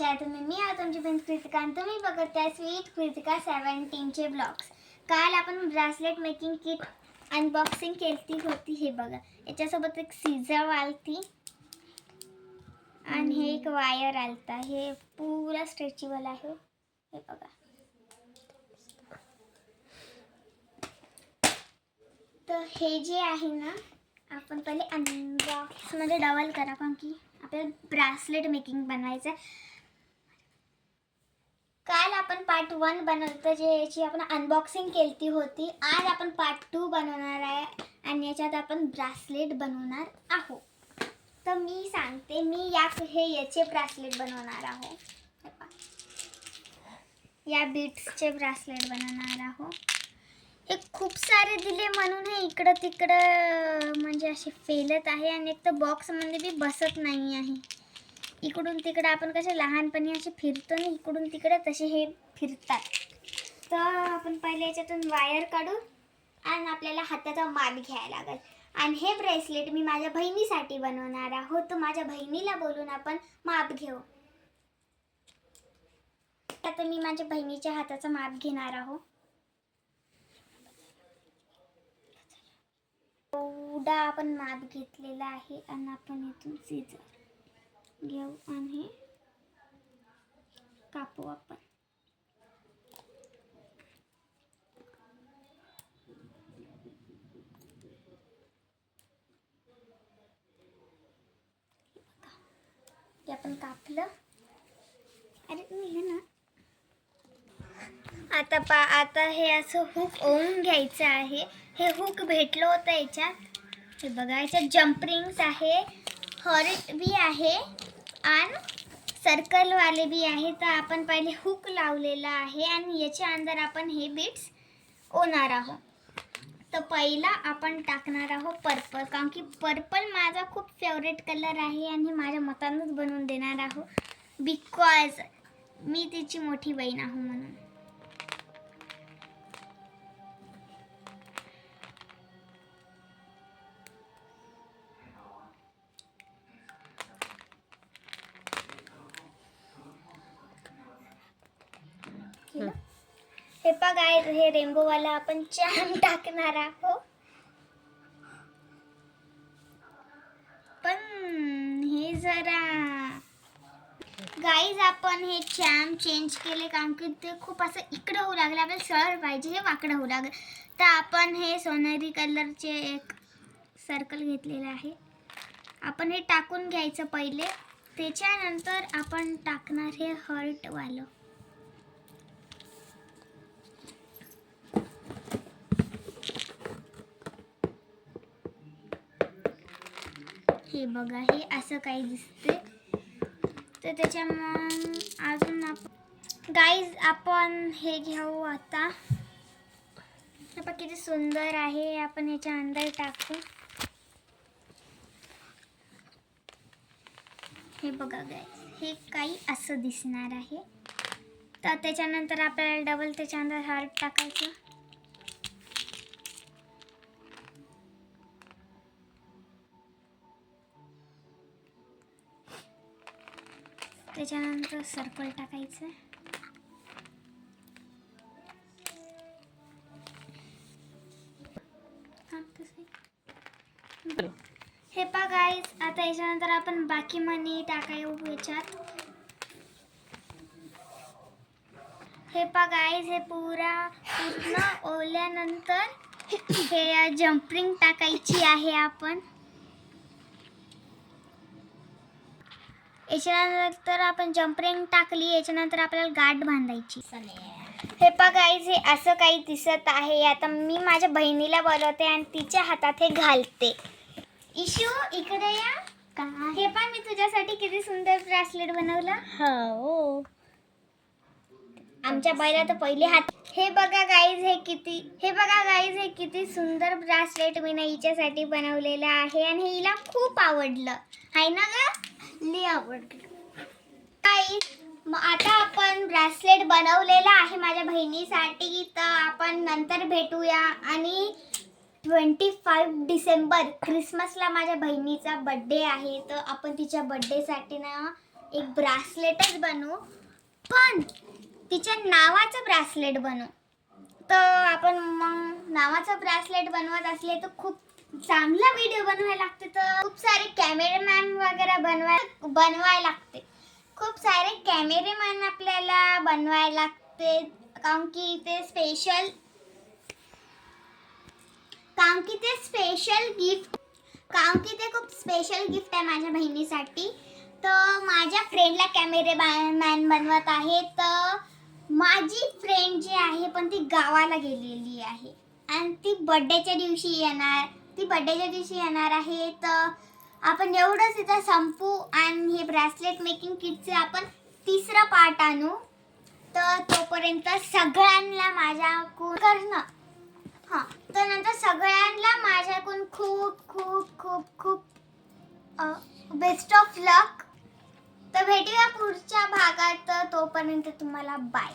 तुम्ही मी आहे तुमची फ्रेंड कृतिका आणि तुम्ही बघत आहे स्वीट कृतिका 17चे ब्लॉग्स. काल आपण ब्रासलेट मेकिंग किट अनबॉक्सिंग केली होती. हे बघा, याच्यासोबत एक सीझर आलती आणि हे एक वायर आलता. हे पूरा स्ट्रेचेबल आहे. हे बघा, तर हे जे आहे ना, आपण पहिले अनबॉक्स म्हणजे डबल करा, कारण की आपल्याला ब्रासलेट मेकिंग बनवायचं आहे. काल आपण पार्ट 1 बनवलं, ज्याची आपण अनबॉक्सिंग केली होती. आज आपण पार्ट 2 बनवणार आहे आणि याच्यात आपण ब्रासलेट बनवणार आहोत. तर मी सांगते, मी याचे ब्रासलेट बनवणार आहोत. या बीट्सचे ब्रासलेट बनवणार आहोत. हे खूप सारे दिले म्हणून हे इकडं तिकडं म्हणजे असे फेलत आहे आणि एक तर बॉक्समध्ये बी बसत नाही आहे. इकडून तिकडे आपण कसे लहानपणी असे फिरतो ना, इकडून तिकडे तसे हे फिरतात. तर आपण पहिले याच्यातून वायर काढू आणि आपल्याला हाताचा माप घ्यायला लागेल. आणि हे ब्रेसलेट मी माझ्या बहिणीसाठी बनवणार आहोत. तर माझ्या बहिणीला बोलून आपण माप घेऊ. आता मी माझ्या बहिणीच्या हाताचा माप घेणार आहोत. एवढा आपण माप घेतलेला आहे आणि आपण इथून सीझर घेऊ आणि कापू आपण. ते आपण कापलं. अरे मी हे ना, आता हे असं हुक ओढून घ्यायचं आहे. हे हुक भेटलं होतं याच्यात. हे बघा, याच्यात जम्परिंग्स आहे, हॉर्ट बी आहे आणि सर्कलवाले बी आहे. तर आपण पहिले हुक लावलेला आहे आणि याच्या अंदर आपण हे बीट्स ओढणार आहोत. तर पहिला आपण टाकणार आहोत पर्पल, कारण की पर्पल माझा खूप फेवरेट कलर आहे आणि माझ्या मतानंच बनवून देणार आहोत, बिकॉज मी तिची मोठी बहीण आहो म्हणून. हे बघा, हे रेनबोवाला आपण चॅम टाकणार आहोत. पण हे जरा गाईज, आपण हे चॅम चेंज केले कारण की ते खूप असं इकडं होऊ लागलं. आपल्याला सरळ पाहिजे, हे वाकडं होऊ लागलं. तर आपण हे सोनेरी कलरचे एक सर्कल घेतलेलं आहे. आपण हे टाकून घ्यायचं पहिले. त्याच्यानंतर आपण टाकणार हे हर्टवालं. हे बघा, हे असं काही दिसते. तर त्याच्या मग अजून आपण गाईज आपण हे घेऊ. आता आपण किती सुंदर आहे. आपण याच्या अंदर टाकू. हे बघा गाईज, हे काही असं दिसणार आहे. तर त्याच्यानंतर आपल्याला डबल त्याच्या अंदर हार्ट टाकायचं. त्याच्यानंतर सर्कल टाकायचं. हे पहा गाईज, आता याच्यानंतर आपण बाकी मनी टाकायचं याच्यात. हे पहा गाईज, हे पूर्ण ओल्यानंतर हे जम्परिंग टाकायची आहे आपण. याच्यानंतर आपण जम्परिंग टाकली. याच्यानंतर आपल्याला गाठ बांधायची. हे पहा गाईज, हे असं काही दिसत आहे. आता मी माझ्या बहिणीला बोलवते आणि तिच्या हातात हे घालते. इशू, इकडे या. हे पहा, मी तुझ्यासाठी किती सुंदर ब्रासलेट बनवलं. हो, आमच्या बाईला तर पहिले हात. हे बघा गाईज, हे किती सुंदर ब्रासलेट मी हिच्यासाठी बनवलेलं आहे आणि हिला खूप आवडलं आहे ना ग? लई आवडलं. मग आता आपण ब्रासलेट बनवलेलं आहे माझ्या बहिणीसाठी. तर आपण नंतर भेटूया. आणि 25 डिसेंबर क्रिसमसला माझ्या बहिणीचा बड्डे आहे. तर आपण तिच्या बड्डेसाठी ना एक ब्रासलेटच बनवू, पण तिच्या नावाचं ब्रासलेट बनवू. तर आपण मग नावाचं ब्रासलेट बनवत असले तर खूप चांगला व्हिडिओ बनवायला लागते, तर खूप सारे कॅमेरामॅन वगैरे बनवायला लागते. खूप सारे कॅमेरामॅन आपल्याला बनवायला लागते, कारण की ते स्पेशल गिफ्ट, कारण की ते खूप स्पेशल गिफ्ट आहे माझ्या बहिणीसाठी. तर माझ्या फ्रेंडला कॅमेरामॅन बनवत आहे. तर माझी फ्रेंड जी आहे पण ती गावाला गेलेली आहे आणि ती बड्डेच्या दिवशी येणार आहे. तर आपण एवढंच इथं संपू आणि हे ब्रेसलेट मेकिंग किटचे आपण तिसरा पार्ट आणू. तर तोपर्यंत सगळ्यांना माझ्याकडून करणं तर नंतर सगळ्यांना माझ्याकडून खूप खूप खूप खूप बेस्ट ऑफ लक. तर भेटूया पुढच्या भागात. तोपर्यंत तुम्हाला बाय.